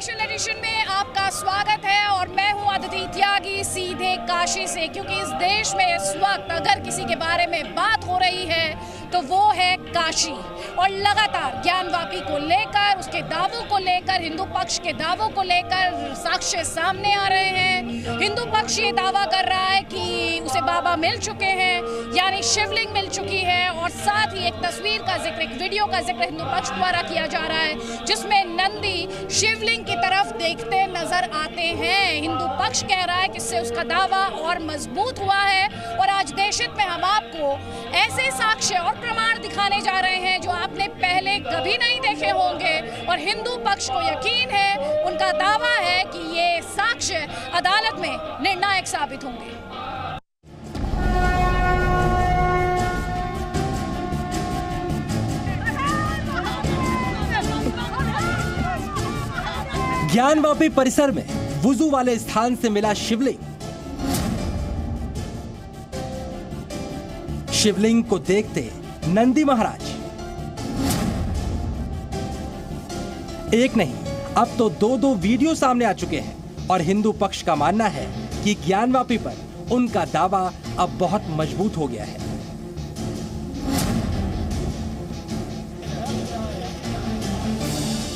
Special edition में आपका स्वागत है और मैं हूं अदिति त्यागी सीधे काशी से, क्योंकि इस देश में इस वक्त अगर किसी के बारे में बात हो रही है तो वो है काशी। और लगातार ज्ञानवापी को लेकर, उसके दावों को लेकर, हिंदू पक्ष के दावों को लेकर साक्ष्य सामने आ रहे हैं। हिंदू पक्ष ये दावा कर रहा है कि उसे बाबा मिल चुके हैं, यानी शिवलिंग मिल चुकी है, और साथ ही एक तस्वीर का जिक्र, एक वीडियो का जिक्र हिंदू पक्ष द्वारा किया जा रहा है जिसमें नंदी शिवलिंग की तरफ देखते नजर आते हैं। हिंदू पक्ष कह रहा है कि इससे उसका दावा और मजबूत हुआ है। और आज देशहित में हम आपको ऐसे साक्ष्य और प्रमाण दिखाने जा रहे हैं जो आपने पहले कभी नहीं देखे होंगे, और हिंदू पक्ष को यकीन है, उनका दावा है कि ये साक्ष्य अदालत में निर्णायक साबित होंगे। ज्ञानवापी परिसर में वुजू वाले स्थान से मिला शिवलिंग। शिवलिंग को देखते नंदी महाराज। एक नहीं, अब तो दो वीडियो सामने आ चुके हैं और हिंदू पक्ष का मानना है कि ज्ञानवापी पर उनका दावा अब बहुत मजबूत हो गया है।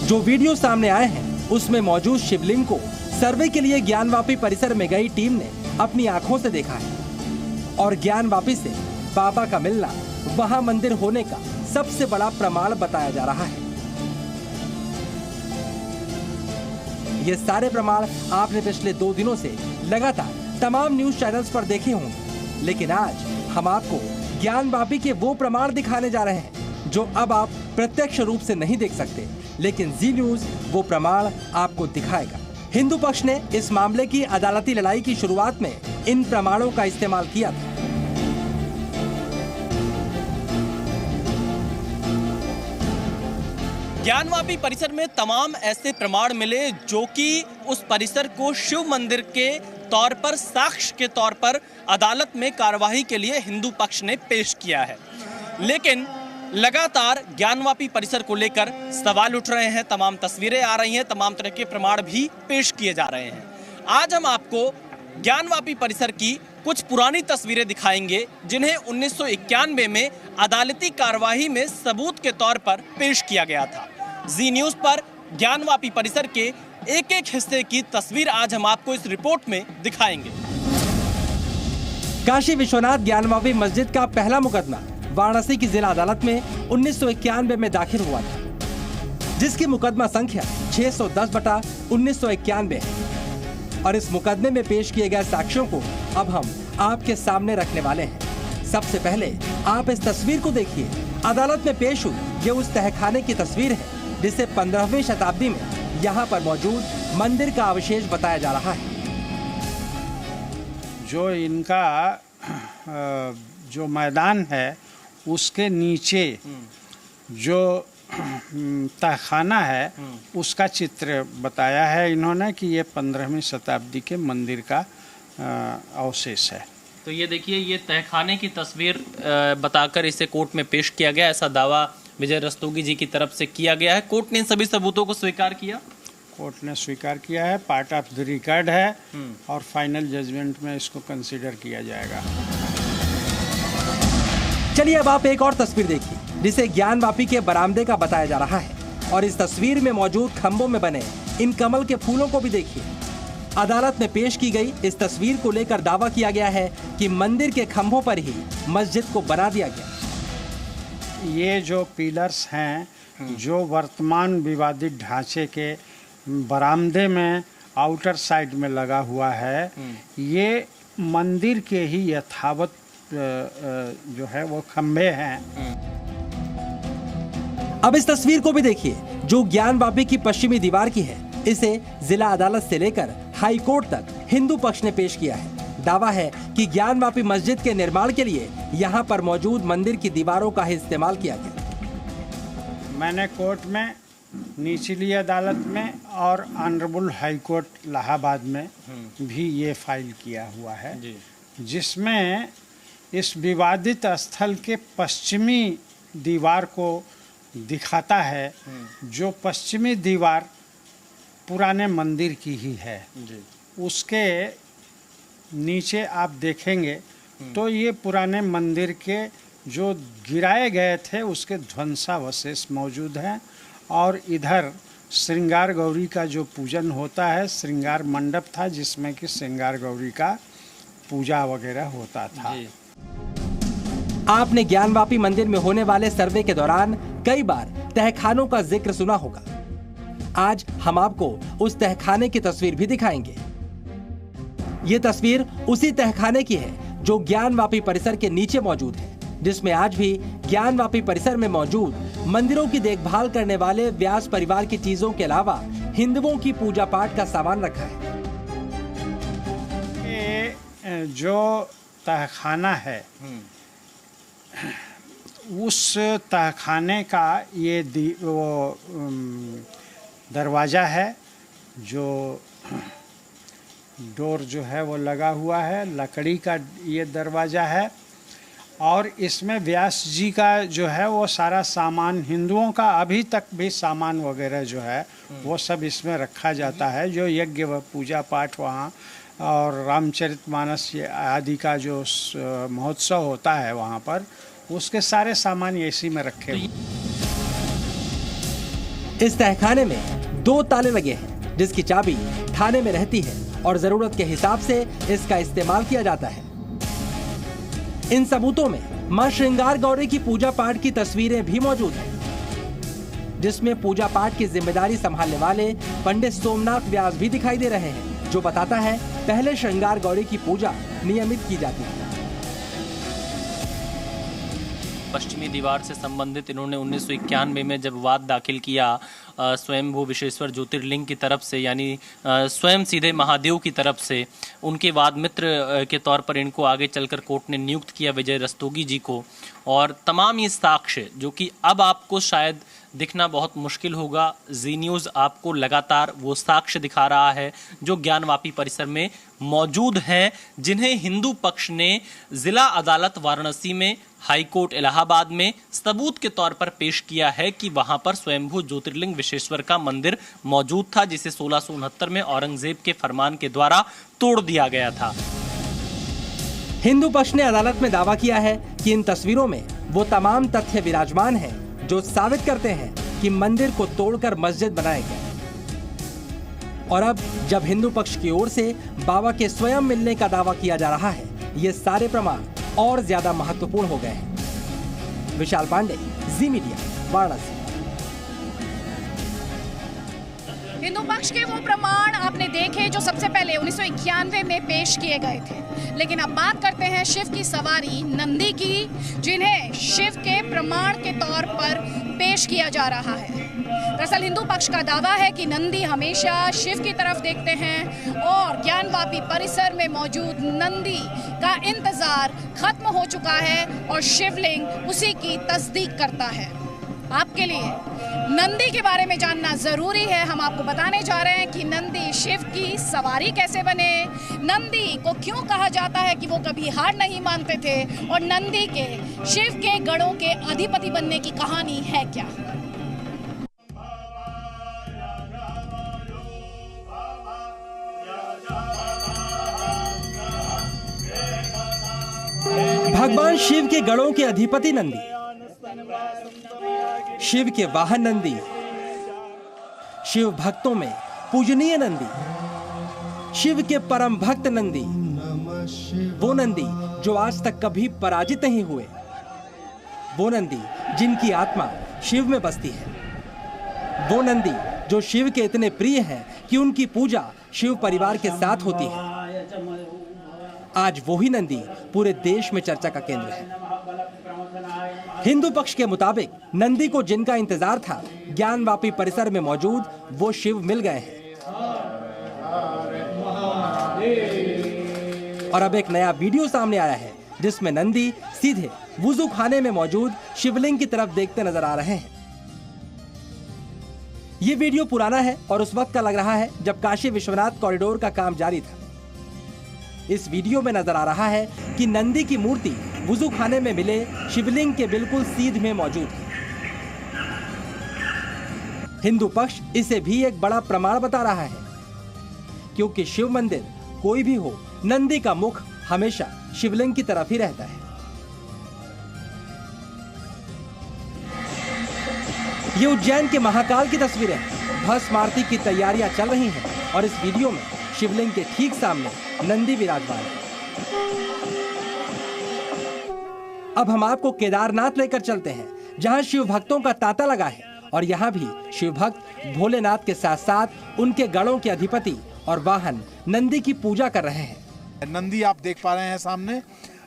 जो वीडियो सामने आए हैं उसमें मौजूद शिवलिंग को सर्वे के लिए ज्ञानवापी परिसर में गई टीम ने अपनी आंखों से देखा है और ज्ञानवापी से बाबा का मिलना वहां मंदिर होने का सबसे बड़ा प्रमाण बताया जा रहा है। ये सारे प्रमाण आपने पिछले 2 दिनों से लगातार तमाम न्यूज चैनल्स पर देखे होंगे, लेकिन आज हम आपको ज्ञानवापी के वो प्रमाण दिखाने जा रहे हैं जो अब आप प्रत्यक्ष रूप से नहीं देख सकते, लेकिन जी न्यूज वो प्रमाण आपको दिखाएगा। हिंदू पक्ष ने इस मामले की अदालती लड़ाई की शुरुआत में इन प्रमाणों का इस्तेमाल किया था। ज्ञानवापी परिसर में तमाम ऐसे प्रमाण मिले जो कि उस परिसर को शिव मंदिर के तौर पर, साक्ष्य के तौर पर अदालत में कार्यवाही के लिए हिंदू पक्ष ने पेश किया है। लेकिन लगातार ज्ञानवापी परिसर को लेकर सवाल उठ रहे हैं, तमाम तस्वीरें आ रही हैं, तमाम तरह के प्रमाण भी पेश किए जा रहे हैं। आज हम आपको ज्ञानवापी परिसर की कुछ पुरानी तस्वीरें दिखाएंगे जिन्हें 1991 में अदालती कार्यवाही में सबूत के तौर पर पेश किया गया था। जी न्यूज पर ज्ञानवापी परिसर के एक एक हिस्से की तस्वीर आज हम आपको इस रिपोर्ट में दिखाएंगे। काशी विश्वनाथ ज्ञानवापी मस्जिद का पहला मुकदमा वाराणसी की जिला अदालत में 1991 में दाखिल हुआ था, जिसकी मुकदमा संख्या 610/1991 है। और इस मुकदमे में पेश किए गए साक्ष्यों को अब हम आपके सामने रखने वाले हैं। सबसे पहले आप इस तस्वीर को देखिए। अदालत में पेश हुई ये उस तहखाने की तस्वीर है जिसे 15वीं शताब्दी में यहाँ पर मौजूद मंदिर का अवशेष बताया जा रहा है। जो इनका जो मैदान है उसके नीचे जो तहखाना है उसका चित्र बताया है इन्होंने कि ये 15वीं शताब्दी के मंदिर का अवशेष है। तो ये देखिए, ये तहखाने की तस्वीर बताकर इसे कोर्ट में पेश किया गया, ऐसा दावा विजय रस्तोगी जी की तरफ से किया गया है। कोर्ट ने इन सभी सबूतों को स्वीकार किया। कोर्ट ने स्वीकार किया है, पार्ट ऑफ द रिकॉर्ड है और फाइनल जजमेंट में इसको कंसीडर किया जाएगा। चलिए अब आप एक और तस्वीर देखिए जिसे ज्ञानवापी के बरामदे का बताया जा रहा है और इस तस्वीर में मौजूद खंभों में बने इन कमल के फूलों को भी देखिए। अदालत में पेश की गई इस तस्वीर को लेकर दावा किया गया है कि मंदिर के खंभों पर ही मस्जिद को बना दिया गया। ये जो पिलर्स हैं जो वर्तमान विवादित ढांचे के बरामदे में आउटर साइड में लगा हुआ है, ये मंदिर के ही यथावत जो है वो खंभे हैं। अब इस तस्वीर को भी देखिए जो ज्ञानवापी की पश्चिमी दीवार की है। इसे जिला अदालत से लेकर हाई कोर्ट तक हिंदू पक्ष ने पेश किया है। दावा है कि ज्ञानवापी मस्जिद के निर्माण के लिए यहाँ पर मौजूद मंदिर की दीवारों का ही इस्तेमाल किया गया। मैंने कोर्ट में, निचली अदालत में और ऑनरेबल हाई कोर्ट इलाहाबाद में भी ये फाइल किया हुआ है, जिसमें इस विवादित स्थल के पश्चिमी दीवार को दिखाता है। जो पश्चिमी दीवार पुराने मंदिर की ही है। उसके नीचे आप देखेंगे तो ये पुराने मंदिर के जो गिराए गए थे उसके ध्वंसावशेष मौजूद हैं। और इधर श्रृंगार गौरी का जो पूजन होता है, श्रृंगार मंडप था जिसमें कि श्रृंगार गौरी का पूजा वगैरह होता था। आपने ज्ञानवापी मंदिर में होने वाले सर्वे के दौरान कई बार तहखानों का जिक्र सुना होगा। आज हम आपको उस तहखाने की तस्वीर भी दिखाएंगे। ये तस्वीर उसी तहखाने की है जो ज्ञानवापी परिसर के नीचे मौजूद है, जिसमें आज भी ज्ञानवापी परिसर में मौजूद मंदिरों की देखभाल करने वाले व्यास परिवार की चीजों के अलावा हिंदुओं की पूजा पाठ का सामान रखा है। ये जो तहखाना है, उस तहखाने का ये दरवाजा है, जो डोर जो है वो लगा हुआ है, लकड़ी का ये दरवाजा है। और इसमें व्यास जी का जो है वो सारा सामान, हिंदुओं का अभी तक भी सामान वगैरह जो है वो सब इसमें रखा जाता है। जो यज्ञ व पूजा पाठ वहाँ और रामचरितमानस आदि का जो महोत्सव होता है वहाँ पर, उसके सारे सामान इसी में रखे हुए। इस तहखाने में 2 ताले लगे हैं, जिसकी चाबी थाने में रहती है और जरूरत के हिसाब से इसका इस्तेमाल किया जाता है। इन सबूतों में मां श्रृंगार गौरी की पूजा पाठ की तस्वीरें भी मौजूद हैं, जिसमें पूजा पाठ की जिम्मेदारी संभालने वाले पंडित सोमनाथ व्यास भी दिखाई दे रहे हैं, जो बताता है पहले श्रृंगार गौरी की पूजा नियमित की जाती है। पश्चिमी दीवार से संबंधित इन्होंने 1991 में जब वाद दाखिल किया स्वयंभू विश्वेश्वर ज्योतिर्लिंग की तरफ से, यानी स्वयं सीधे महादेव की तरफ से, उनके वाद मित्र के तौर पर इनको आगे चलकर कोर्ट ने नियुक्त किया विजय रस्तोगी जी को। और तमाम ये साक्ष्य जो कि अब आपको शायद दिखना बहुत मुश्किल होगा, जी न्यूज़ आपको लगातार वो साक्ष्य दिखा रहा है जो ज्ञानवापी परिसर में मौजूद हैं, जिन्हें हिंदू पक्ष ने जिला अदालत वाराणसी में, हाई कोर्ट इलाहाबाद में सबूत के तौर पर पेश किया है कि वहां पर स्वयंभू ज्योतिर्लिंग विश्वेश्वर का मंदिर मौजूद था, जिसे 1669 में औरंगजेब के फरमान के द्वारा तोड़ दिया गया था। हिंदू पक्ष ने अदालत में दावा किया है कि इन तस्वीरों में वो तमाम तथ्य विराजमान हैं जो साबित करते हैं कि मंदिर को तोड़कर मस्जिद बनाया गया। और अब जब हिंदू पक्ष की ओर से बाबा के स्वयं मिलने का दावा किया जा रहा है, ये सारे प्रमाण और ज्यादा महत्वपूर्ण हो गए हैं। विशाल पांडे, जी मीडिया, वाराणसी। हिंदू पक्ष के वो प्रमाण आपने देखे जो सबसे पहले 1991 में पेश किए गए थे, लेकिन अब बात करते हैं शिव की सवारी नंदी की, जिन्हें शिव के प्रमाण के तौर पर पेश किया जा रहा है। दरअसल हिंदू पक्ष का दावा है कि नंदी हमेशा शिव की तरफ देखते हैं और ज्ञानवापी परिसर में मौजूद नंदी का इंतजार खत्म हो चुका है और शिवलिंग उसी की तस्दीक करता है। आपके लिए नंदी के बारे में जानना जरूरी है। हम आपको बताने जा रहे हैं कि नंदी शिव की सवारी कैसे बने, नंदी को क्यों कहा जाता है कि वो कभी हार नहीं मानते थे, और नंदी के शिव के गढ़ों के अधिपति बनने की कहानी है क्या। भगवान शिव के गढ़ों के अधिपति नंदी, शिव के वाहन नंदी, शिव भक्तों में पूजनीय नंदी, शिव के परम भक्त नंदी, वो नंदी जो आज तक कभी पराजित नहीं हुए, वो नंदी जिनकी आत्मा शिव में बसती है, वो नंदी जो शिव के इतने प्रिय हैं कि उनकी पूजा शिव परिवार के साथ होती है। आज वही नंदी पूरे देश में चर्चा का केंद्र है। हिंदू पक्ष के मुताबिक नंदी को जिनका इंतजार था, ज्ञानवापी परिसर में मौजूद वो शिव मिल गए हैं। और अब एक नया वीडियो सामने आया है जिसमें नंदी सीधे वुजू खाने में मौजूद शिवलिंग की तरफ देखते नजर आ रहे हैं। ये वीडियो पुराना है और उस वक्त का लग रहा है जब काशी विश्वनाथ कॉरिडोर का काम जारी था। इस वीडियो में नजर आ रहा है कि नंदी की मूर्ति वुजू खाने में मिले शिवलिंग के बिल्कुल सीध में मौजूद है। हिंदू पक्ष इसे भी एक बड़ा प्रमाण बता रहा है, क्योंकि शिव मंदिर कोई भी हो, नंदी का मुख हमेशा शिवलिंग की तरफ ही रहता है। ये उज्जैन के महाकाल की तस्वीरें हैं। भस्म आरती की तैयारियां चल रही हैं और इस वीडियो में शिवलिंग के ठीक सामने नंदी विराजमान है। अब हम आपको केदारनाथ लेकर चलते हैं, जहां शिव भक्तों का तांता लगा है और यहाँ भी शिव भक्त भोलेनाथ के साथ साथ उनके गढ़ों के अधिपति और वाहन नंदी की पूजा कर रहे हैं। नंदी आप देख पा रहे हैं सामने,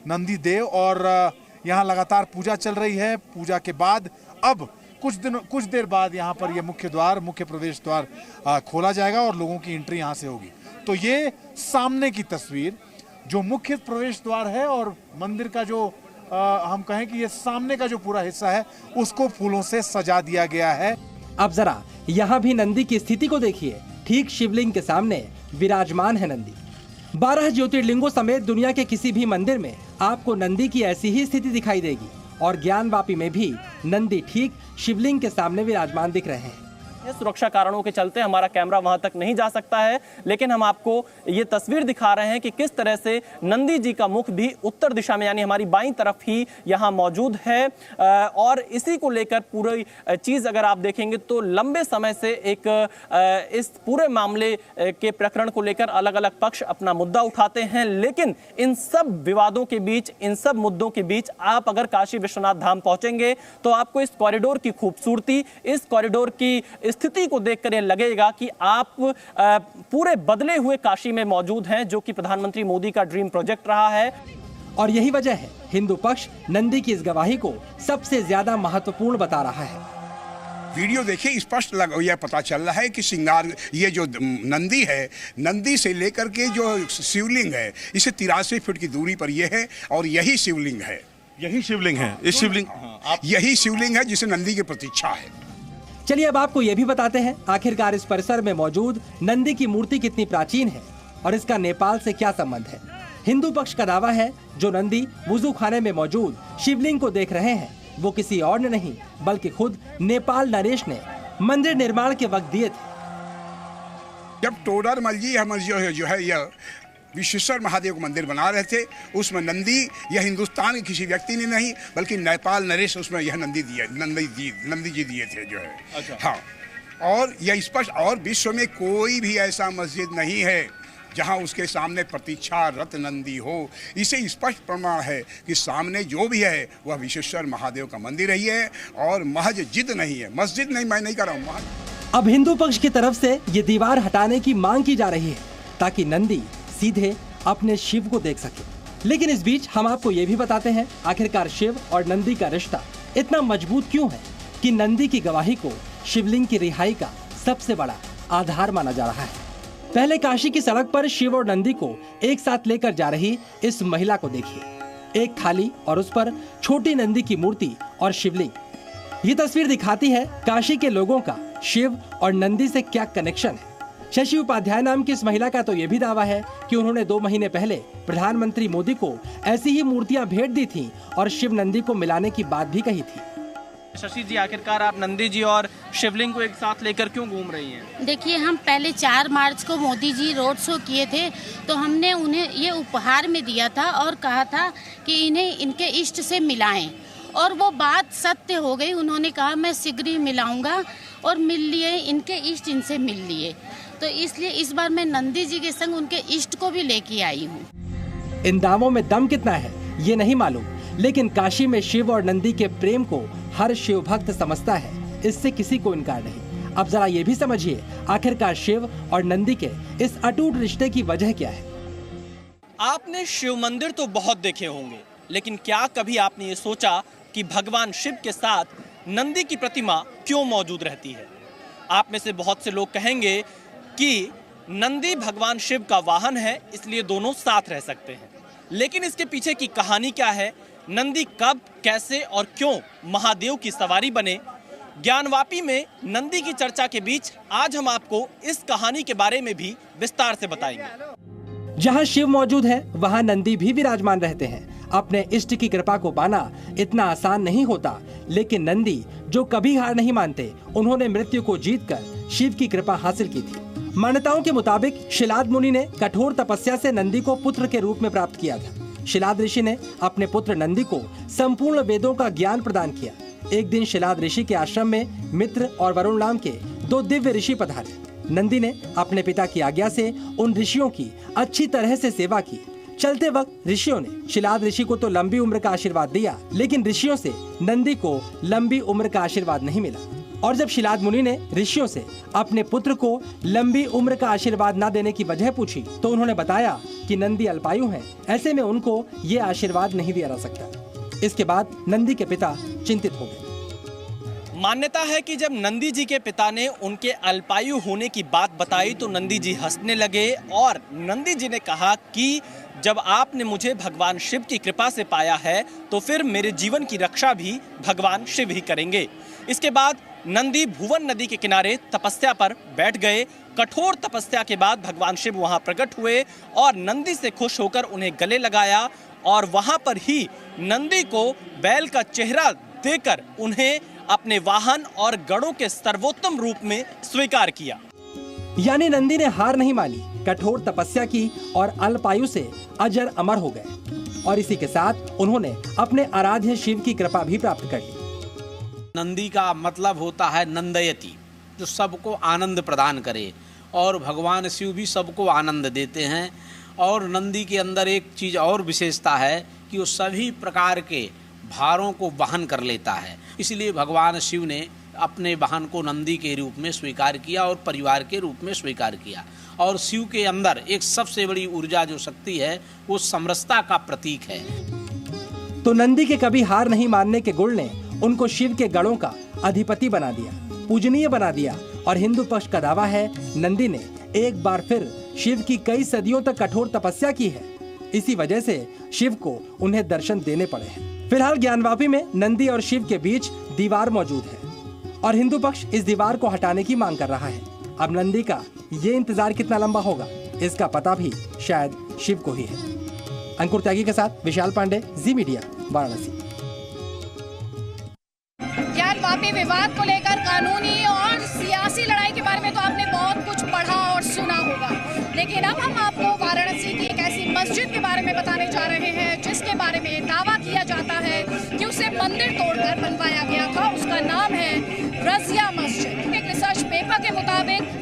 नंदी देव, और यहाँ लगातार पूजा चल रही है। पूजा के बाद अब कुछ देर बाद यहाँ पर ये मुख्य प्रवेश द्वार खोला जाएगा और लोगों की एंट्री यहाँ से होगी। तो ये सामने की तस्वीर जो मुख्य प्रवेश द्वार है और मंदिर का जो हम कहें कि ये सामने का जो पूरा हिस्सा है उसको फूलों से सजा दिया गया है। अब जरा यहाँ भी नंदी की स्थिति को देखिए। ठीक शिवलिंग के सामने विराजमान है नंदी। 12 ज्योतिर्लिंगों समेत दुनिया के किसी भी मंदिर में आपको नंदी की ऐसी ही स्थिति दिखाई देगी और ज्ञानवापी में भी नंदी ठीक शिवलिंग के सामने विराजमान दिख रहे हैं। सुरक्षा कारणों के चलते हमारा कैमरा वहां तक नहीं जा सकता है, लेकिन हम आपको ये तस्वीर दिखा रहे हैं कि किस तरह से नंदी जी का मुख भी उत्तर दिशा में यानी हमारी बाईं तरफ ही यहाँ मौजूद है। और इसी को लेकर पूरी चीज अगर आप देखेंगे तो लंबे समय से एक इस पूरे मामले के प्रकरण को लेकर अलग अलग पक्ष अपना मुद्दा उठाते हैं, लेकिन इन सब विवादों के बीच, इन सब मुद्दों के बीच आप अगर काशी विश्वनाथ धाम पहुंचेंगे तो आपको इस कॉरिडोर की खूबसूरती, इस कॉरिडोर की स्थिति को देखकर यह लगेगा कि आप पूरे बदले हुए काशी में मौजूद हैं, जो कि प्रधानमंत्री मोदी का ड्रीम प्रोजेक्ट रहा है। और यही वजह है हिंदू पक्ष नंदी की इस गवाही को सबसे ज्यादा महत्वपूर्ण बता रहा है। वीडियो देखिए, स्पष्ट यह पता चल रहा है कि श्रृंगार ये जो नंदी है, नंदी से लेकर के जो शिवलिंग है, इसे 83 फीट की दूरी पर यह है और यही शिवलिंग है। यही शिवलिंग है। इस शिवलिंग यही शिवलिंग है जिसे नंदी की प्रतीक्षा है। चलिए अब आपको यह भी बताते हैं आखिरकार इस परिसर में मौजूद नंदी की मूर्ति कितनी प्राचीन है और इसका नेपाल से क्या संबंध है। हिंदू पक्ष का दावा है जो नंदी वुजू खाने में मौजूद शिवलिंग को देख रहे हैं वो किसी और ने नहीं बल्कि खुद नेपाल नरेश ने मंदिर निर्माण के वक्त दिए थे। जब टोडरमल जी हम जो है यह विश्वेश्वर महादेव को मंदिर बना रहे थे, उसमें नंदी यह हिंदुस्तान के किसी व्यक्ति ने नहीं बल्कि नेपाल नरेश उसमें यह नंदी जी दिए थे जो है। अच्छा। हाँ, और यह स्पष्ट, और विश्व में कोई भी ऐसा मस्जिद नहीं है जहां उसके सामने प्रतीक्षारत नंदी हो। इसे स्पष्ट प्रमाण है कि सामने जो भी है वह विश्वेश्वर महादेव का मंदिर ही है और महज जिद नहीं है, मस्जिद नहीं, मैं नहीं कर रहा हूँ। अब हिंदू पक्ष की तरफ से ये दीवार हटाने की मांग की जा रही है ताकि नंदी सीधे अपने शिव को देख सके। लेकिन इस बीच हम आपको ये भी बताते हैं आखिरकार शिव और नंदी का रिश्ता इतना मजबूत क्यों है कि नंदी की गवाही को शिवलिंग की रिहाई का सबसे बड़ा आधार माना जा रहा है। पहले काशी की सड़क पर शिव और नंदी को एक साथ लेकर जा रही इस महिला को देखिए। एक थाली और उस पर छोटी नंदी की मूर्ति और शिवलिंग। ये तस्वीर दिखाती है काशी के लोगों का शिव और नंदी से क्या कनेक्शन है। शशि उपाध्याय नाम की इस महिला का तो ये भी दावा है कि उन्होंने 2 महीने पहले प्रधानमंत्री मोदी को ऐसी ही मूर्तियां भेंट दी थीं और शिव नंदी को मिलाने की बात भी कही थी। शशि जी, आखिरकार आप नंदी जी और शिवलिंग को एक साथ लेकर क्यों घूम रही हैं? देखिए, हम पहले 4 मार्च को मोदी जी रोड शो किए थे तो हमने उन्हें ये उपहार में दिया था और कहा था कि इन्हें इनके इष्ट से मिलाएं, और वो बात सत्य हो गई। उन्होंने कहा मैं शीघ्र ही मिलाऊंगा और मिल लिए, इनके इष्ट इनसे मिल लिए। तो इसलिए इस बार मैं नंदी जी के संग उनके इष्ट को भी लेके आई हूँ। इन दावों में दम कितना है ये नहीं मालूम, लेकिन काशी में शिव और नंदी के प्रेम को हर शिव भक्त समझता है, इससे किसी को इनकार नहीं। अब जरा ये भी समझिए आखिरकार शिव और नंदी के इस अटूट रिश्ते की वजह क्या है। आपने शिव मंदिर तो बहुत देखे होंगे, लेकिन क्या कभी आपने ये सोचा कि भगवान शिव के साथ नंदी की प्रतिमा क्यों मौजूद रहती है? आप में से बहुत से लोग कहेंगे कि नंदी भगवान शिव का वाहन है, इसलिए दोनों साथ रह सकते हैं। लेकिन इसके पीछे की कहानी क्या है? नंदी कब, कैसे और क्यों महादेव की सवारी बने? ज्ञानवापी में नंदी की चर्चा के बीच आज हम आपको इस कहानी के बारे में भी विस्तार से बताएंगे। जहां शिव मौजूद है वहां नंदी भी विराजमान रहते हैं। अपने इष्ट की कृपा को पाना इतना आसान नहीं होता, लेकिन नंदी जो कभी हार नहीं मानते, उन्होंने मृत्यु को जीतकर शिव की कृपा हासिल की थी। मान्यताओं के मुताबिक शिलाद मुनि ने कठोर तपस्या से नंदी को पुत्र के रूप में प्राप्त किया था। शिलाद ऋषि ने अपने पुत्र नंदी को संपूर्ण वेदों का ज्ञान प्रदान किया। एक दिन शिलाद ऋषि के आश्रम में मित्र और वरुण नाम के 2 दिव्य ऋषि पधारे। नंदी ने अपने पिता की आज्ञा से उन ऋषियों की अच्छी तरह से सेवा की। चलते वक्त ऋषियों ने शिलाद ऋषि को तो लंबी उम्र का आशीर्वाद दिया, लेकिन ऋषियों से नंदी को लंबी उम्र का आशीर्वाद नहीं मिला। और जब शिलाद मुनि ने ऋषियों से अपने पुत्र को लंबी उम्र का आशीर्वाद न देने की वजह पूछी, तो उन्होंने बताया कि नंदी अल्पायु हैं, ऐसे में उनको ये आशीर्वाद नहीं दिया जा सकता। इसके बाद नंदी के पिता चिंतित हो गए। मान्यता है कि जब नंदी जी के पिता ने उनके अल्पायु होने की बात बताई तो नंदी जी हंसने लगे और नंदी जी ने कहा कि जब आपने मुझे भगवान शिव की कृपा से पाया है तो फिर मेरे जीवन की रक्षा भी भगवान शिव ही करेंगे। इसके बाद नंदी भुवन नदी के किनारे तपस्या पर बैठ गए। कठोर तपस्या के बाद भगवान शिव वहां प्रकट हुए और नंदी से खुश होकर उन्हें गले लगाया और वहां पर ही नंदी को बैल का चेहरा देकर उन्हें अपने वाहन और गणों के सर्वोत्तम रूप में स्वीकार किया। यानी नंदी ने हार नहीं मानी, कठोर तपस्या की और अल्पायु से अजर अमर हो गए और इसी के साथ उन्होंने अपने आराध्य शिव की कृपा भी प्राप्त कर ली। नंदी का मतलब होता है नंदयति, जो सबको आनंद प्रदान करे, और भगवान शिव भी सबको आनंद देते हैं। और नंदी के अंदर एक चीज़ और विशेषता है कि वो सभी प्रकार के भारों को वहन कर लेता है, इसलिए भगवान शिव ने अपने वाहन को नंदी के रूप में स्वीकार किया और परिवार के रूप में स्वीकार किया। और शिव के अंदर एक सबसे बड़ी ऊर्जा जो शक्ति है वो समरसता का प्रतीक है। तो नंदी के कभी हार नहीं मानने के गुण ने उनको शिव के गणों का अधिपति बना दिया, पूजनीय बना दिया। और हिंदू पक्ष का दावा है नंदी ने एक बार फिर शिव की कई सदियों तक कठोर तपस्या की है, इसी वजह से शिव को उन्हें दर्शन देने पड़े हैं। फिलहाल ज्ञानवापी में नंदी और शिव के बीच दीवार मौजूद है और हिंदू पक्ष इस दीवार को हटाने की मांग कर रहा है। अब नंदी का ये इंतजार कितना लंबा होगा, इसका पता भी शायद शिव को ही है। अंकुर त्यागी के साथ विशाल पांडे, जी मीडिया, वाराणसी। ज्ञानवापी विवाद को लेकर कानूनी और सियासी लड़ाई के बारे में तो आपने बहुत कुछ पढ़ा और सुना होगा, लेकिन अब हम आपको वाराणसी की एक ऐसी मस्जिद के बारे में बताने जा रहे हैं जिसके बारे में दावा किया जाता है कि उसे मंदिर तोड़कर बनवाया गया था। उसका नाम है रजिया मस्जिद। एक रिसर्च पेपर के मुताबिक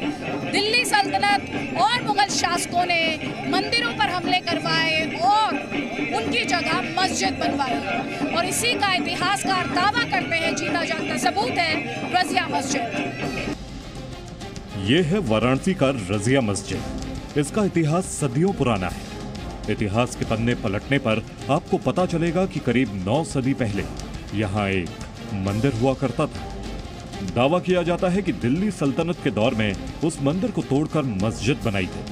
दिल्ली सल्तनत और मुगल शासकों ने मंदिरों पर हमले करवाए और उनकी जगह मस्जिद बनवाई और इसी का इतिहासकार दावा करते हैं जीता जागता सबूत है रजिया मस्जिद। ये है वाराणसी का रजिया मस्जिद। इसका इतिहास सदियों पुराना है। इतिहास के पन्ने पलटने पर आपको पता चलेगा कि करीब 9 सदी पहले यहाँ एक मंदिर हुआ करता था। दावा किया जाता है कि दिल्ली सल्तनत के दौर में उस मंदिर को तोड़कर मस्जिद बनाई थी।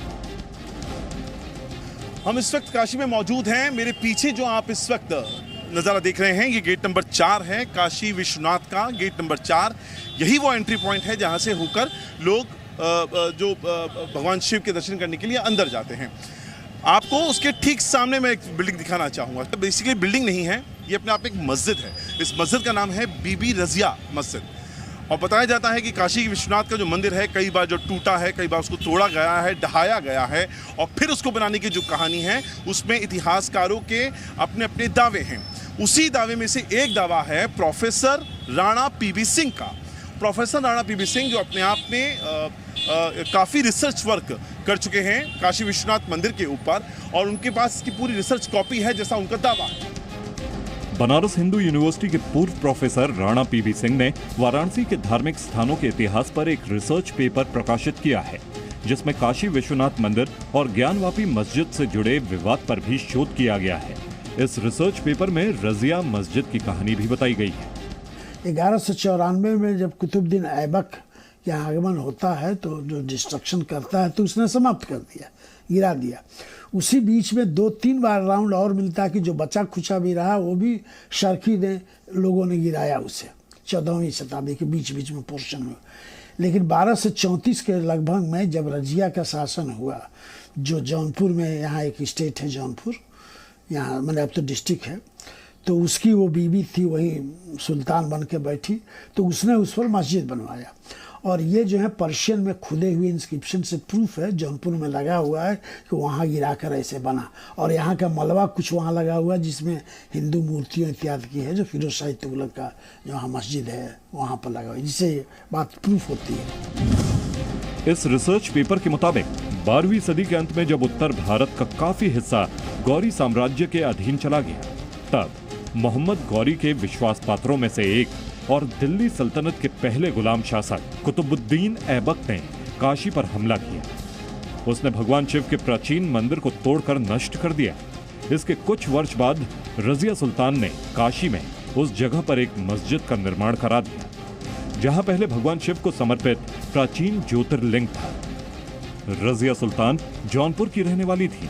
हम इस वक्त काशी में मौजूद हैं। मेरे पीछे जो आप इस वक्त नज़ारा देख रहे हैं, ये गेट नंबर 4 है काशी विश्वनाथ का। गेट नंबर 4 यही वो एंट्री पॉइंट है जहां से होकर लोग जो भगवान शिव के दर्शन करने के लिए अंदर जाते हैं। आपको उसके ठीक सामने मैं एक बिल्डिंग दिखाना चाहूँगा। तो बेसिकली बिल्डिंग नहीं है, ये अपने आप एक मस्जिद है। इस मस्जिद का नाम है बीबी रजिया मस्जिद। और बताया जाता है कि काशी विश्वनाथ का जो मंदिर है कई बार जो टूटा है, कई बार उसको तोड़ा गया है, ढहाया गया है और फिर उसको बनाने की जो कहानी है उसमें इतिहासकारों के अपने अपने दावे हैं। उसी दावे में से एक दावा है प्रोफेसर राणा पीबी सिंह का। प्रोफेसर राणा पीबी सिंह जो अपने आप में काफ़ी रिसर्च वर्क कर चुके हैं काशी विश्वनाथ मंदिर के ऊपर और उनके पास इसकी पूरी रिसर्च कॉपी है जैसा उनका दावा है। बनारस हिंदू यूनिवर्सिटी के पूर्व प्रोफेसर राणा पीबी सिंह ने वाराणसी के धार्मिक स्थानों के इतिहास पर एक रिसर्च पेपर प्रकाशित किया है, जिसमें काशी विश्वनाथ मंदिर और ज्ञानवापी मस्जिद से जुड़े विवाद पर भी शोध किया गया है। इस रिसर्च पेपर में रजिया मस्जिद की कहानी भी बताई गई है। 1194 में जब कुतुबुद्दीन ऐबक के आगमन होता है तो जो डिस्ट्रक्शन करता है तो उसने समाप्त कर दिया, गिरा दिया। उसी बीच में 2-3 बार राउंड और मिलता है कि जो बचा खुचा भी रहा वो भी शर्की ने लोगों ने गिराया उसे 14वीं शताब्दी के बीच बीच में पोर्शन में। लेकिन 1234 के लगभग में जब रजिया का शासन हुआ, जो जौनपुर में, यहाँ एक स्टेट है जौनपुर, यहाँ मैंने अब तो डिस्ट्रिक्ट है, तो उसकी वो बीवी थी वही सुल्तान बन के बैठी, तो उसने उस पर मस्जिद बनवाया। और ये जो है पर्शियन में खुदे हुए इंस्क्रिप्शन से प्रूफ है, जौनपुर में लगा हुआ है कि वहाँ गिराकर ऐसे बना। और यहाँ का मलबा कुछ वहाँ लगा हुआ है जिसमें हिंदू मूर्तियों इत्यादि की है, जो फिरोज शाही तुगलक का जो वहाँ मस्जिद है वहाँ पर लगा हुआ है, जिससे ये बात प्रूफ होती है। इस रिसर्च पेपर के मुताबिक 12वीं सदी के अंत में जब उत्तर भारत का काफी हिस्सा गौरी साम्राज्य के अधीन चला गया, तब मोहम्मद गौरी के विश्वास पात्रों में से एक और दिल्ली सल्तनत के पहले गुलाम शासक कुतुबुद्दीन ऐबक ने काशी पर हमला किया। उसने भगवान शिव के प्राचीन मंदिर को तोड़कर नष्ट कर दिया। इसके कुछ वर्ष बाद रजिया सुल्तान ने काशी में उस जगह पर एक मस्जिद का निर्माण करा दिया, जहां पहले भगवान शिव को समर्पित प्राचीन ज्योतिर्लिंग था। रजिया सुल्तान जौनपुर की रहने वाली थी।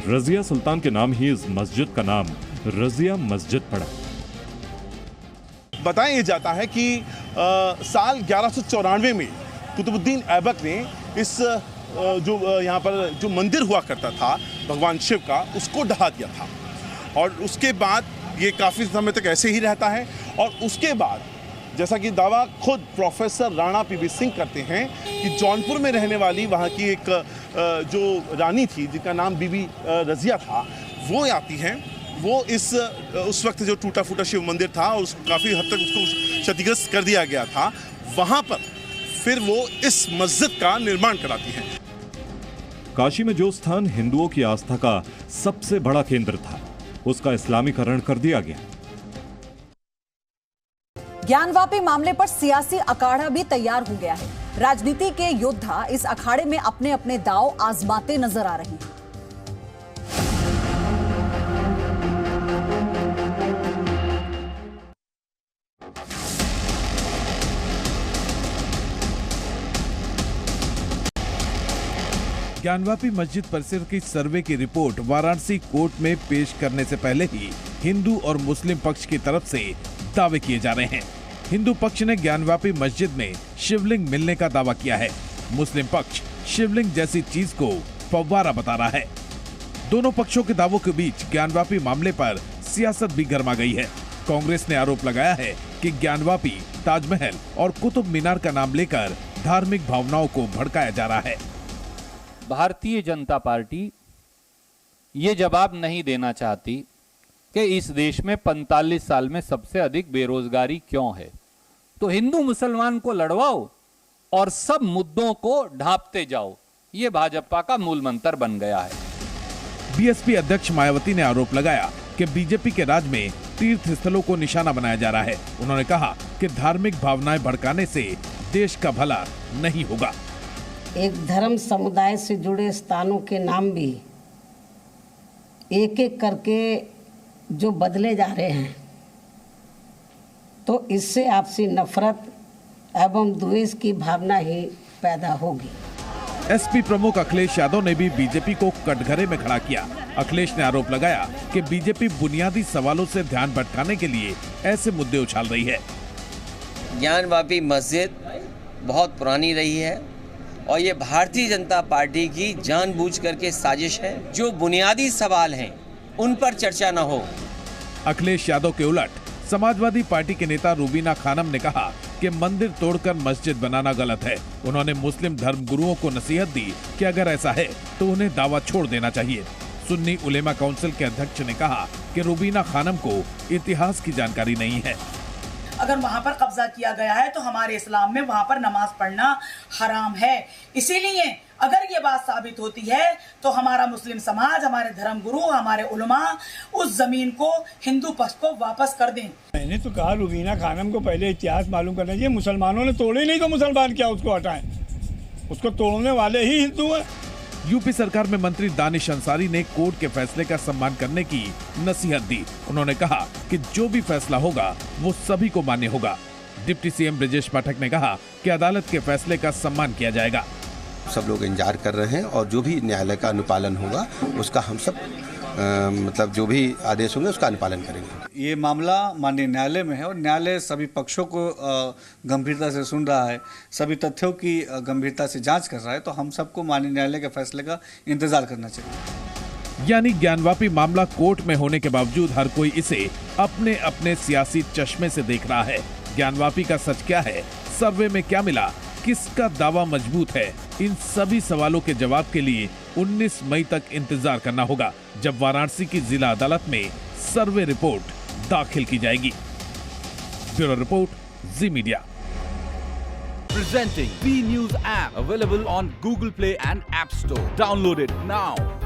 रजिया सुल्तान के नाम ही इस मस्जिद का नाम रजिया मस्जिद पड़ा। बताया जाता है कि साल 1194 में कुतुबुद्दीन ऐबक ने इस जो यहाँ पर जो मंदिर हुआ करता था भगवान शिव का, उसको ढहा दिया था। और उसके बाद ये काफ़ी समय तक ऐसे ही रहता है। और उसके बाद जैसा कि दावा खुद प्रोफेसर राणा पीबी सिंह करते हैं कि जौनपुर में रहने वाली वहाँ की एक जो रानी थी जिनका नाम बीबी रजिया था, वो आती हैं। वो उस वक्त जो टूटा फूटा शिव मंदिर था और काफ़ी हद तक उसको क्षतिग्रस्त कर दिया गया था, वहाँ पर फिर वो इस मस्जिद का निर्माण कराती हैं। काशी में जो स्थान हिंदुओं की आस्था का सबसे बड़ा केंद्र था, उसका इस्लामीकरण कर दिया गया। ज्ञानवापी मामले पर सियासी अखाड़ा भी तैयार हो गया है। राजनीति के योद्धा इस अखाड़े में अपने अपने दांव आजमाते नजर आ रहे हैं। ज्ञानवापी मस्जिद परिसर की सर्वे की रिपोर्ट वाराणसी कोर्ट में पेश करने से पहले ही हिंदू और मुस्लिम पक्ष की तरफ से दावे किए जा रहे हैं। हिंदू पक्ष ने ज्ञानवापी मस्जिद में शिवलिंग मिलने का दावा किया है। मुस्लिम पक्ष शिवलिंग जैसी चीज को फव्वारा बता रहा है। दोनों पक्षों के दावों के बीच ज्ञानवापी मामले पर सियासत भी गर्मा गई है। कांग्रेस ने आरोप लगाया है कि ज्ञानवापी, ताजमहल और कुतुब मीनार का नाम लेकर धार्मिक भावनाओं को भड़काया जा रहा है। भारतीय जनता पार्टी ये जवाब नहीं देना चाहती कि इस देश में 45 साल में सबसे अधिक बेरोजगारी क्यों है। तो हिंदू मुसलमान को लड़वाओ और सब मुद्दों को ढांपते जाओ, ये भाजपा का मूल मंत्र बन गया है। बीएसपी अध्यक्ष मायावती ने आरोप लगाया कि बीजेपी के राज में तीर्थ स्थलों को निशाना बनाया जा रहा है। उन्होंने कहा कि धार्मिक भावनाएं भड़काने से देश का भला नहीं होगा। एक धर्म समुदाय से जुड़े स्थानों के नाम भी एक एक करके जो बदले जा रहे हैं, तो इससे आपसी नफरत एवं द्वेष की भावना ही पैदा होगी। एसपी प्रमुख अखिलेश यादव ने भी बीजेपी को कटघरे में खड़ा किया। अखिलेश ने आरोप लगाया कि बीजेपी बुनियादी सवालों से ध्यान भटकाने के लिए ऐसे मुद्दे उछाल रही है। ज्ञानवापी मस्जिद बहुत पुरानी रही है और ये भारतीय जनता पार्टी की जानबूझ करके साजिश है। जो बुनियादी सवाल हैं उन पर चर्चा न हो। अखिलेश यादव के उलट समाजवादी पार्टी के नेता रूबीना खानम ने कहा कि मंदिर तोड़कर मस्जिद बनाना गलत है। उन्होंने मुस्लिम धर्म गुरुओं को नसीहत दी कि अगर ऐसा है तो उन्हें दावा छोड़ देना चाहिए। सुन्नी उलेमा काउंसिल के अध्यक्ष ने कहा कि रूबीना खानम को इतिहास की जानकारी नहीं है। अगर वहाँ पर कब्जा किया गया है तो हमारे इस्लाम में वहाँ पर नमाज पढ़ना हराम है। इसीलिए अगर ये बात साबित होती है तो हमारा मुस्लिम समाज, हमारे धर्म गुरु, हमारे उलमा उस जमीन को हिंदू पक्ष को वापस कर दें। मैंने तो कहा रूबीना खानम को पहले इतिहास मालूम करना चाहिए। मुसलमानों ने तोड़े नहीं तो मुसलमान क्या उसको हटाएं? उसको तोड़ने वाले ही हिंदू हैं। यूपी सरकार में मंत्री दानिश अंसारी ने कोर्ट के फैसले का सम्मान करने की नसीहत दी। उन्होंने कहा कि जो भी फैसला होगा वो सभी को मान्य होगा। डिप्टी सीएम ब्रजेश पाठक ने कहा कि अदालत के फैसले का सम्मान किया जाएगा। सब लोग इंतजार कर रहे हैं और जो भी न्यायालय का अनुपालन होगा उसका हम सब मतलब जो भी आदेश होंगे उसका अनुपालन करेंगे। ये मामला माननीय न्यायालय में है और न्यायालय सभी पक्षों को गंभीरता से सुन रहा है, सभी तथ्यों की गंभीरता से जांच कर रहा है। तो हम सबको माननीय न्यायालय के फैसले का इंतजार करना चाहिए। यानी ज्ञानवापी मामला कोर्ट में होने के बावजूद हर कोई इसे अपने अपने सियासी चश्मे से देख रहा है। ज्ञानवापी का सच क्या है, सर्वे में क्या मिला, किसका दावा मजबूत है, इन सभी सवालों के जवाब के लिए 19 मई तक इंतजार करना होगा, जब वाराणसी की जिला अदालत में सर्वे रिपोर्ट दाखिल की जाएगी। Bureau report, ji media. Presenting B News app, available on Google Play and App Store. Download it now.